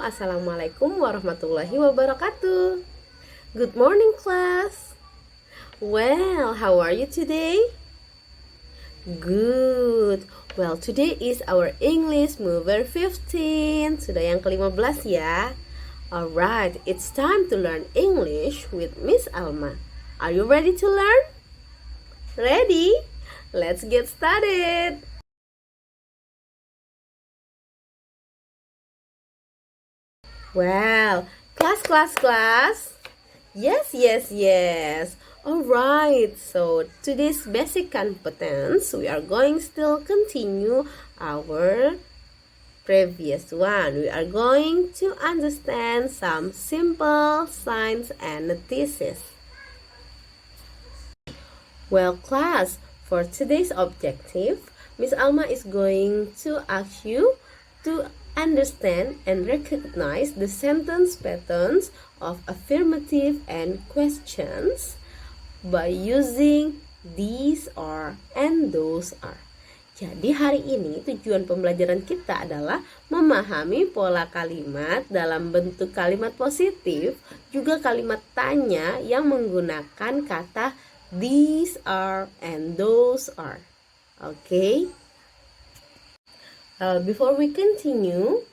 Assalamualaikum warahmatullahi wabarakatuh. Good morning, class. Well, how are you today? Good. Well, today is our English Mover 15. Sudah yang ke-15 ya. Alright, it's time to learn English with Miss Alma. Are you ready to learn? Ready? Let's get started. Well, class. Yes. Alright, so today's basic competence, we are going still continue our previous one. We are going to understand some simple signs and notices. Well, class, for today's objective, Miss Alma is going to ask you to understand and recognize the sentence patterns of affirmative and questions by using these are and those are. Jadi hari ini tujuan pembelajaran kita adalah memahami pola kalimat dalam bentuk kalimat positif, juga kalimat tanya yang menggunakan kata these are and those are. Okay? Before we continue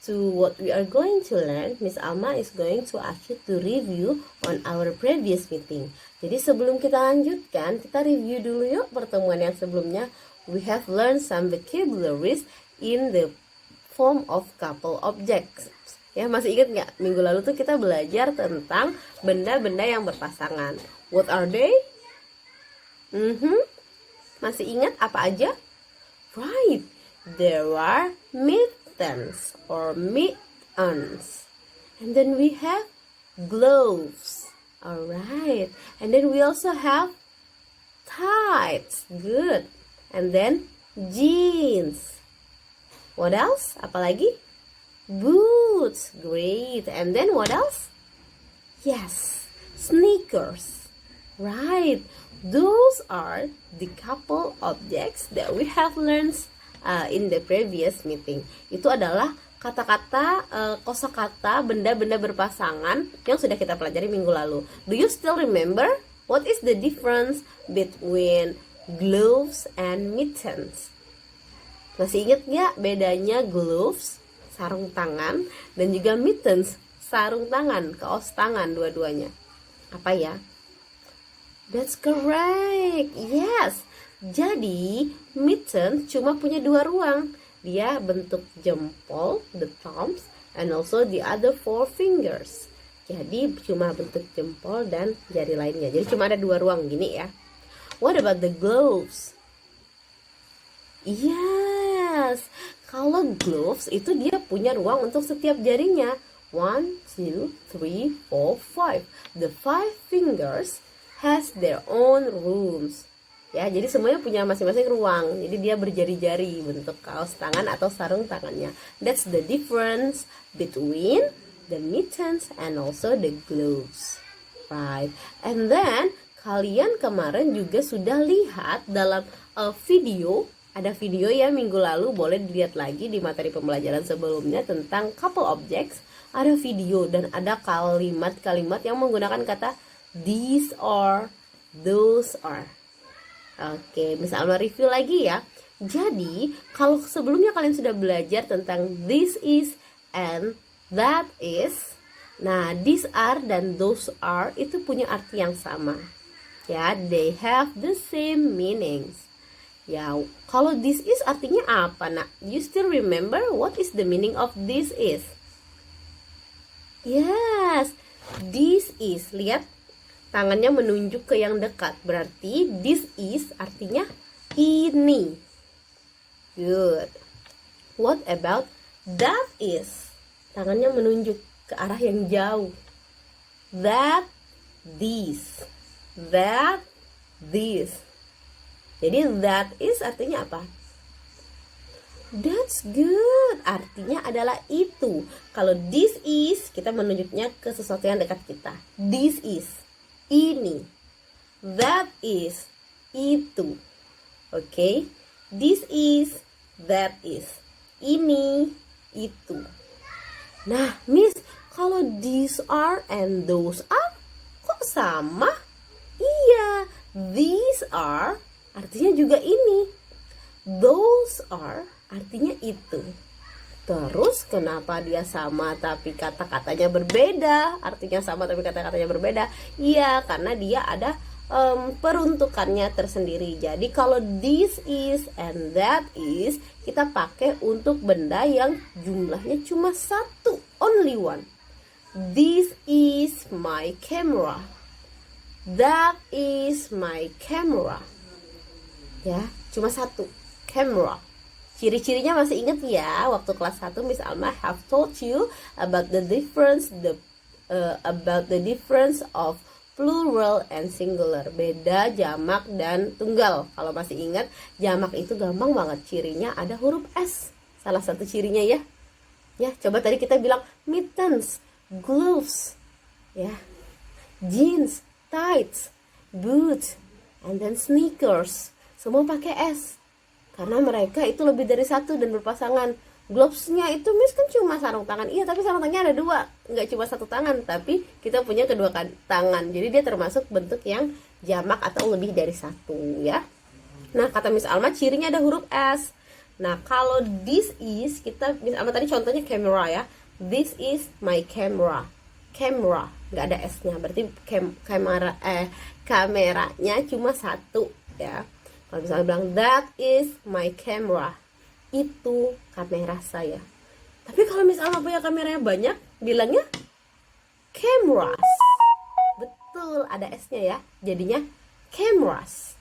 to what we are going to learn, Miss Alma is going to ask you to review on our previous meeting. Jadi sebelum kita lanjutkan, kita review dulu yuk pertemuan yang sebelumnya. We have learned some vocabularies in the form of couple objects. Ya, masih ingat nggak? Minggu lalu tuh kita belajar tentang benda-benda yang berpasangan. What are they? Masih ingat apa aja? Right. There are mittens or mittens. And then we have gloves. Alright. And then we also have tights. Good. And then jeans. What else? Apalagi? Boots. Great. And then what else? Yes. Sneakers. Right. Those are the couple objects that we have learned in the previous meeting. Itu adalah kata-kata, kosakata, benda-benda berpasangan yang sudah kita pelajari minggu lalu. Do you still remember? What is the difference between gloves and mittens? Masih ingat nggak bedanya gloves, sarung tangan, dan juga mittens, sarung tangan, kaos tangan dua-duanya? Apa ya? That's correct. Yes. Jadi, mitten cuma punya dua ruang. Dia bentuk jempol, the thumbs, and also the other four fingers. Jadi, cuma bentuk jempol dan jari lainnya. Jadi, cuma ada dua ruang gini ya. What about the gloves? Yes. Kalau gloves itu dia punya ruang untuk setiap jarinya. 1, 2, 3, 4, 5. The 5 fingers has their own rooms. Ya, jadi semuanya punya masing-masing ruang. Jadi dia berjari-jari bentuk kaos tangan atau sarung tangannya. That's the difference between the mittens and also the gloves. Right. And then kalian kemarin juga sudah lihat dalam video. Ada video ya minggu lalu, boleh dilihat lagi di materi pembelajaran sebelumnya tentang couple objects. Ada video dan ada kalimat-kalimat yang menggunakan kata these are, those are. Oke, Miss Alma review lagi ya. Jadi, kalau sebelumnya kalian sudah belajar tentang this is and that is. Nah, these are dan those are itu punya arti yang sama. Ya, they have the same meanings. Ya, kalau this is artinya apa, nak? You still remember what is the meaning of this is? Yes, this is. Lihat. Tangannya menunjuk ke yang dekat. Berarti this is artinya ini. Good. What about that is? Tangannya menunjuk ke arah yang jauh. That, this. That, this. Jadi that is artinya apa? That's good. Artinya adalah itu. Kalau this is, kita menunjuknya ke sesuatu yang dekat kita. This is. Ini, that is, itu. Okay, this is, that is, ini, itu. Nah, Miss, kalau these are and those are kok sama? Iya, these are artinya juga ini. Those are artinya itu. Terus kenapa dia sama tapi kata-katanya berbeda? Artinya sama tapi kata-katanya berbeda. Iya, karena dia ada peruntukannya tersendiri. Jadi kalau this is and that is, kita pakai untuk benda yang jumlahnya cuma satu, only one. This is my camera. That is my camera. Ya, cuma satu, camera. Ciri-cirinya masih ingat ya, waktu kelas 1 Miss Alma have told you about the difference of plural and singular. Beda jamak dan tunggal. Kalau masih ingat, jamak itu gampang banget, cirinya ada huruf S. Salah satu cirinya ya. Ya, coba tadi kita bilang mittens, gloves, ya. Jeans, tights, boots, and then sneakers. Semua pakai S. Karena mereka itu lebih dari satu dan berpasangan. Glovesnya itu Miss kan cuma sarung tangan. Iya, tapi sarung tangannya ada dua. Nggak cuma satu tangan, tapi kita punya kedua tangan. Jadi dia termasuk bentuk yang jamak atau lebih dari satu ya. Nah, kata Miss Alma cirinya ada huruf S. Nah, kalau this is, kita Miss Alma tadi contohnya camera ya. This is my camera. Camera, nggak ada S-nya. Berarti kameranya cuma satu ya. Kalau misalnya bilang that is my camera, itu kamera saya. Tapi kalau misalnya punya kameranya banyak, bilangnya cameras. Betul, ada S-nya ya. Jadinya cameras.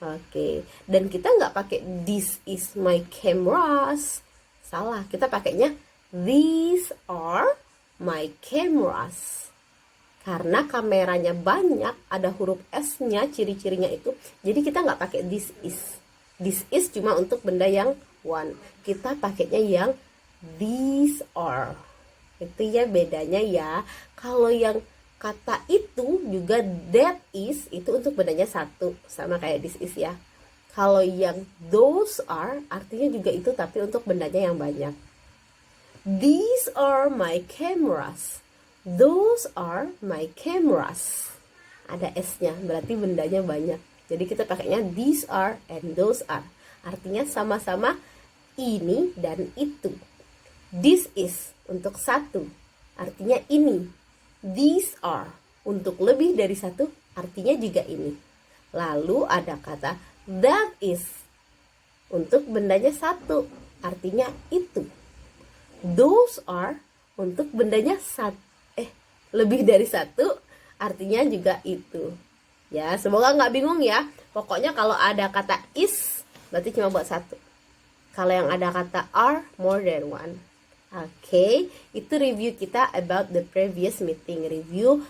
Oke, dan kita nggak pakai this is my cameras. Salah, kita pakainya these are my cameras. Karena kameranya banyak, ada huruf S-nya, ciri-cirinya itu. Jadi kita nggak pakai this is. This is cuma untuk benda yang one. Kita pakainya yang these are. Itu ya bedanya ya. Kalau yang kata itu juga that is, itu untuk bendanya satu. Sama kayak this is ya. Kalau yang those are, artinya juga itu tapi untuk bendanya yang banyak. These are my cameras. Those are my cameras. Ada S-nya, berarti bendanya banyak. Jadi kita pakainya these are and those are. Artinya sama-sama ini dan itu. This is untuk satu, artinya ini. These are untuk lebih dari satu, artinya juga ini. Lalu ada kata that is untuk bendanya satu, artinya itu. Those are untuk bendanya lebih dari satu, artinya juga itu. Ya, semoga nggak bingung ya. Pokoknya kalau ada kata is, berarti cuma buat satu. Kalau yang ada kata are, more than one. Oke, itu review kita about the previous meeting. Review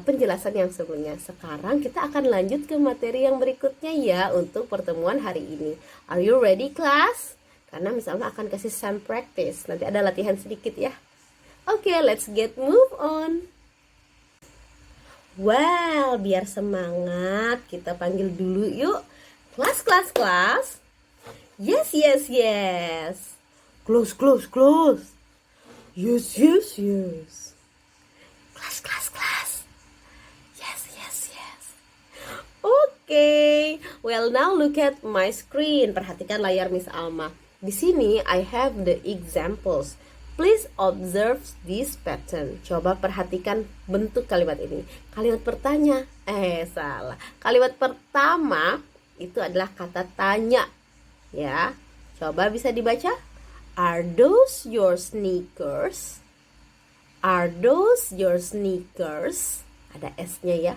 penjelasan yang sebelumnya. Sekarang kita akan lanjut ke materi yang berikutnya ya untuk pertemuan hari ini. Are you ready, class? Karena misalnya akan kasih some practice. Nanti ada latihan sedikit ya. Oke, let's get move on. Well, biar semangat, kita panggil dulu yuk. Kelas. Yes. Close. Yes. Kelas. Yes. Okay. Well, now look at my screen. Perhatikan layar Miss Alma. Di sini I have the examples. Please observe this pattern. Coba perhatikan bentuk kalimat ini. Kalimat pertanya, salah. Kalimat pertama itu adalah kata tanya. Ya, coba bisa dibaca. Are those your sneakers? Are those your sneakers? Ada S-nya ya.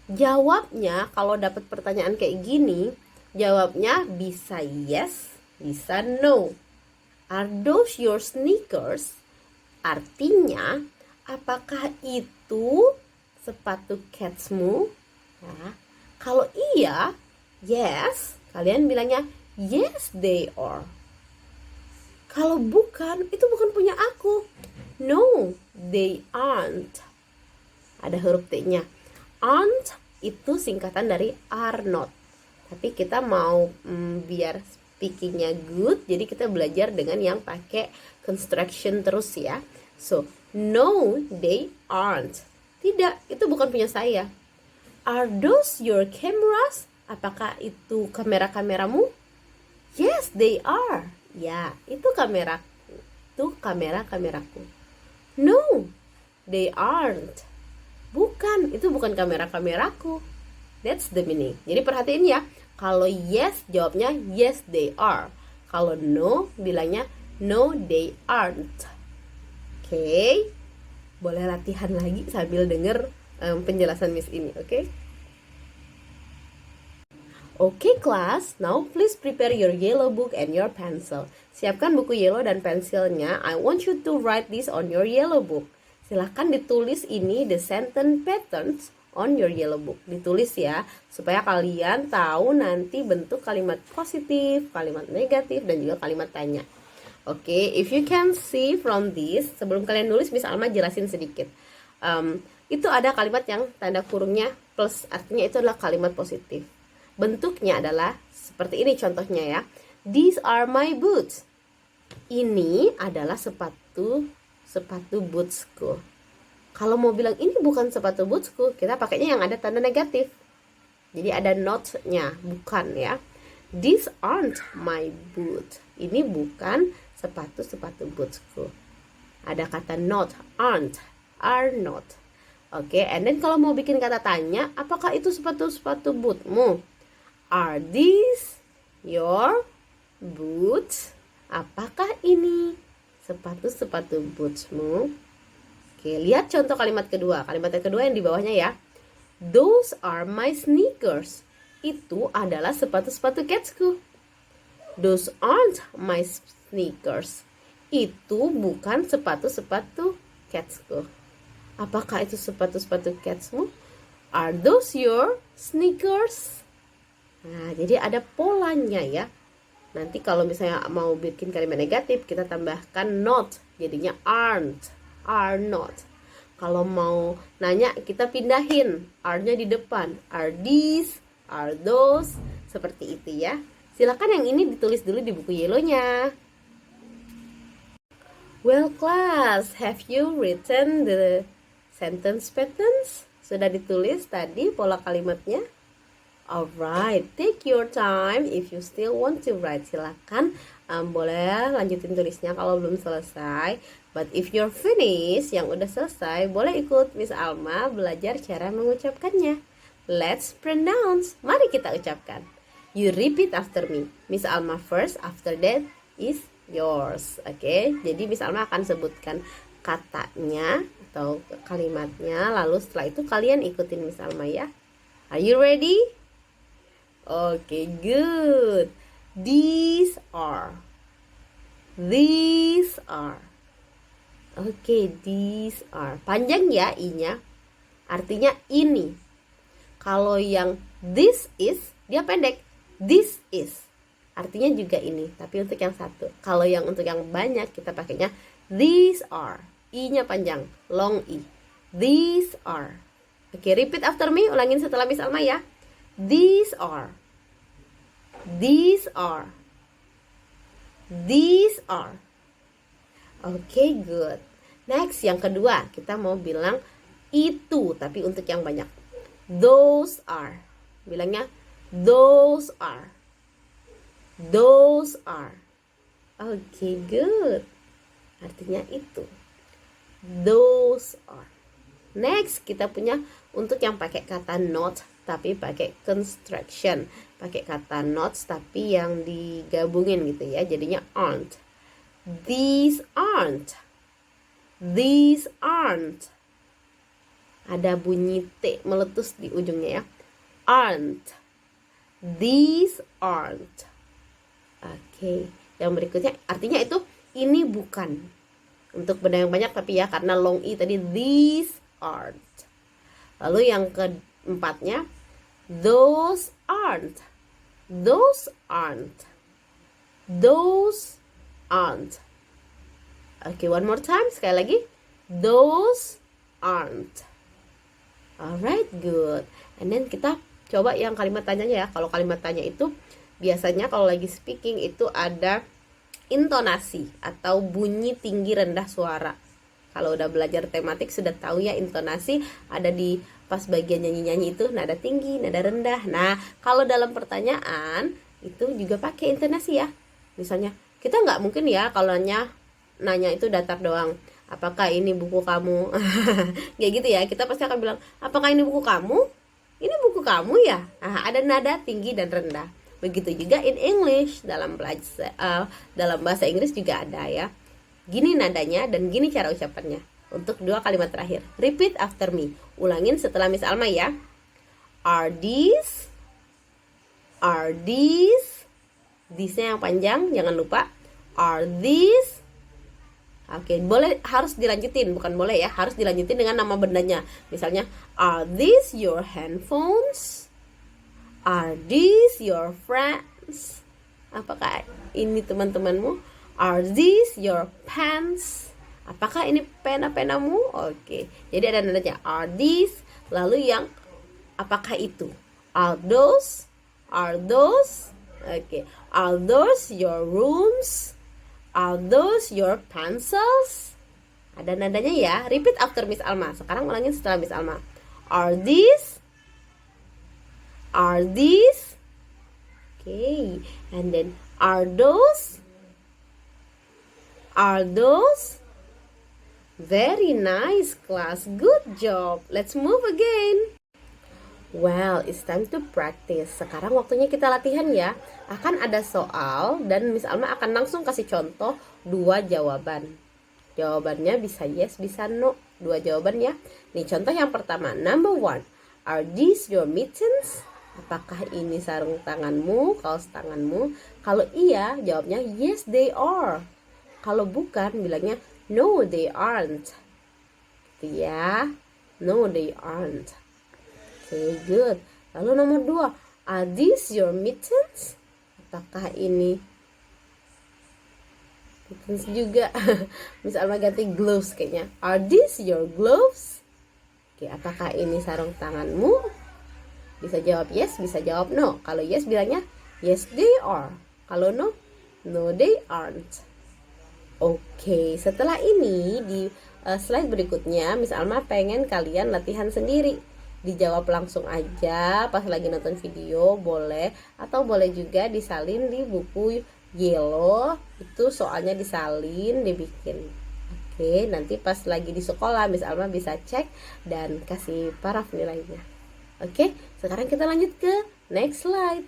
Jawabnya kalau dapat pertanyaan kayak gini, jawabnya bisa yes, bisa no. Are those your sneakers? Artinya, apakah itu sepatu katsmu? Ya. Kalau iya, yes, kalian bilangnya yes they are. Kalau bukan, itu bukan punya aku. No, they aren't. Ada huruf T-nya. Aren't itu singkatan dari are not. Tapi kita mau biar speakingnya good, jadi kita belajar dengan yang pakai construction terus ya. So, no, they aren't. Tidak, itu bukan punya saya. Are those your cameras? Apakah itu kamera-kameramu? Yes, they are. Ya, itu kameraku. Itu kamera-kameraku. No, they aren't. Bukan, itu bukan kamera-kameraku. That's the meaning. Jadi perhatiin ya, kalau yes jawabnya yes they are. Kalau no bilangnya no they aren't. Oke. Boleh latihan lagi sambil denger penjelasan Miss ini, oke? Oke kelas, now please prepare your yellow book and your pencil. Siapkan buku yellow dan pensilnya. I want you to write this on your yellow book. Silahkan ditulis ini the sentence patterns on your yellow book. Ditulis ya, supaya kalian tahu nanti bentuk kalimat positif, kalimat negatif, dan juga kalimat tanya. Oke, if you can see from this, sebelum kalian nulis, Miss Alma jelasin sedikit. Itu ada kalimat yang tanda kurungnya plus, artinya itu adalah kalimat positif. Bentuknya adalah seperti ini contohnya ya. These are my boots. Ini adalah sepatu bootsku. Kalau mau bilang ini bukan sepatu bootsku, kita pakainya yang ada tanda negatif. Jadi ada not-nya, bukan ya. These aren't my boots. Ini bukan sepatu bootsku. Ada kata not, aren't, are not. Oke, and then kalau mau bikin kata tanya, apakah itu sepatu bootmu? Are these your boots? Apakah ini sepatu bootsmu? Oke, lihat contoh kalimat kedua. Kalimat kedua yang di bawahnya ya. Those are my sneakers. Itu adalah sepatu catsku. Those aren't my sneakers. Itu bukan sepatu catsku. Apakah itu sepatu catsmu? Are those your sneakers? Nah, jadi ada polanya ya. Nanti kalau misalnya mau bikin kalimat negatif, kita tambahkan not. Jadinya aren't, are not. Kalau mau nanya, kita pindahin are-nya di depan. Are these, are those, seperti itu ya. Silakan yang ini ditulis dulu di buku yellownya. Well class, have you written the sentence patterns? Sudah ditulis tadi pola kalimatnya? Alright, take your time if you still want to write. Silakan boleh lanjutin tulisnya kalau belum selesai. But if you're finished, yang udah selesai, boleh ikut Miss Alma belajar cara mengucapkannya. Let's pronounce. Mari kita ucapkan. You repeat after me. Miss Alma first, after that is yours. Oke, jadi Miss Alma akan sebutkan katanya atau kalimatnya, lalu setelah itu kalian ikutin Miss Alma ya. Are you ready? Okay, good. These are. Okay, these are. Panjang ya i-nya. Artinya ini. Kalau yang this is, dia pendek. This is. Artinya juga ini, tapi untuk yang satu. Kalau yang untuk yang banyak, kita pakainya these are. I-nya panjang, long i. These are. Okay, repeat after me. Ulangin setelah Miss Alma ya. These are. Okay, good. Next, yang kedua, kita mau bilang itu, tapi untuk yang banyak. Those are. Bilangnya those are. Okay, good. Artinya itu. Those are. Next, kita punya untuk yang pakai kata not tapi pakai construction. Pakai kata not tapi yang digabungin gitu ya. Jadinya aren't. These aren't. Ada bunyi T meletus di ujungnya ya. Aren't. These aren't. Oke. Yang berikutnya artinya itu ini bukan. Untuk benda yang banyak tapi ya karena long i tadi these aren't. Lalu yang keempatnya those aren't. Oke, one more time, sekali lagi. Those aren't. Alright, good. And then kita coba yang kalimat tanyanya ya. Kalau kalimat tanya itu biasanya kalau lagi speaking itu ada intonasi atau bunyi tinggi rendah suara. Kalau udah belajar tematik sudah tahu ya, intonasi ada di pas bagian nyanyi-nyanyi itu nada tinggi, nada rendah. Nah, kalau dalam pertanyaan itu juga pakai intonasi ya. Misalnya, kita nggak mungkin ya kalau nanya itu datar doang. Apakah ini buku kamu? Kayak gitu ya. Kita pasti akan bilang, apakah ini buku kamu? Ini buku kamu ya? Nah, ada nada tinggi dan rendah. Begitu juga in English, dalam bahasa Inggris juga ada ya. Gini nadanya dan gini cara ucapannya. Untuk 2 kalimat terakhir. Repeat after me. Ulangin setelah Miss Alma ya. Are these? Are these? These-nya yang panjang, jangan lupa. Are these? Oke, boleh, harus dilanjutin, bukan boleh ya, harus dilanjutin dengan nama bendanya. Misalnya, are these your handphones? Are these your friends? Apakah ini teman-temanmu? Are these your pens? Apakah ini pena-penamu? Oke, jadi ada nadanya are these, lalu yang apakah itu? Are those? Are those? Oke, are those your rooms? Are those your pencils? Ada nadanya ya. Repeat after Miss Alma. Sekarang ulangin setelah Miss Alma. Are these? Are these? Okay. And then are those? Are those? Very nice, class. Good job. Let's move again. Well, it's time to practice. Sekarang waktunya kita latihan ya. Akan ada soal dan Miss Alma akan langsung kasih contoh 2 jawaban. Jawabannya bisa yes, bisa no. 2 jawaban ya. Nih contoh yang pertama, number 1. Are these your mittens? Apakah ini sarung tanganmu, kaos tanganmu? Kalau iya, jawabnya yes they are. Kalau bukan, bilangnya no they aren't. Gitu ya. No they aren't. Okay, good. Lalu nomor 2, are these your mittens? Apakah ini mittens juga? Miss Alma ganti gloves kayaknya. Are these your gloves? Oke, apakah ini sarung tanganmu? Bisa jawab yes, bisa jawab no. Kalau yes bilangnya yes they are. Kalau no, no they aren't. Oke, setelah ini di slide berikutnya Miss Alma pengen kalian latihan sendiri. Dijawab langsung aja pas lagi nonton video boleh, atau boleh juga disalin di buku yellow, itu soalnya disalin, dibikin. Oke, nanti pas lagi di sekolah Miss Alma bisa cek dan kasih paraf nilainya. Oke, sekarang kita lanjut ke next slide.